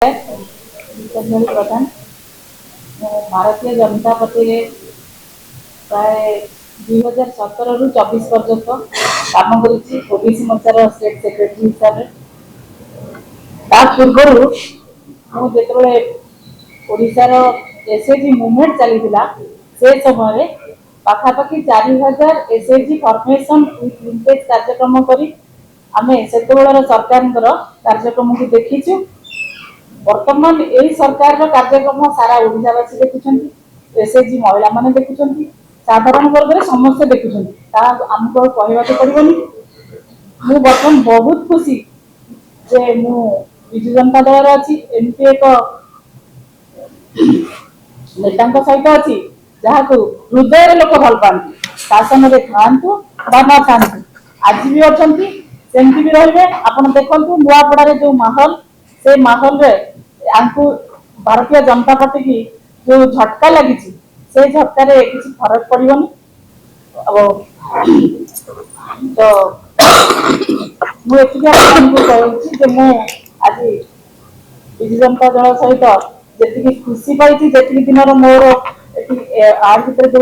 प्रधान Bharatiya Janata party प्राय 2017 रु 24 पर्यंत काम करोबीसी मोर्चार स्टेट सेक्रेटरी हिसाब से पूर्व मुझे ओडार एसएचजी मूवमेंट चली से समय पाखापाखि 4000 एसएचजी फॉर्मेशन विथ लिंकेज कार्यक्रम करी आमे सेतेबेलर सरकार कार्यक्रम को देखीचु। वर्तमान यही सरकार कार्यक्रम सारा ओडावासी देखुं, एसएचजी महिला माने देखुं, साधारण वर्ग में समस्त देखुं, आमको कहवाक पड़ोनी। मु बर्तमान बहुत खुशी जे मु विजु जनता दल अच्छी एमती एक नेता सहित अच्छी जहाँ को हृदय लोक भल पाती शासन खातु बा न खातु आज भी अच्छा सेमती भी रे। आप देखु नुआपड़ा जो माहौल से माहौल रे आंकु भारतीय जनता पार्टी की जो झटका लगी से झटका किसी फरक पड़ोनी। तो मुझे आज विजु जनता दल सहित जी खुशी पाई जी दिन मोर आर भर जो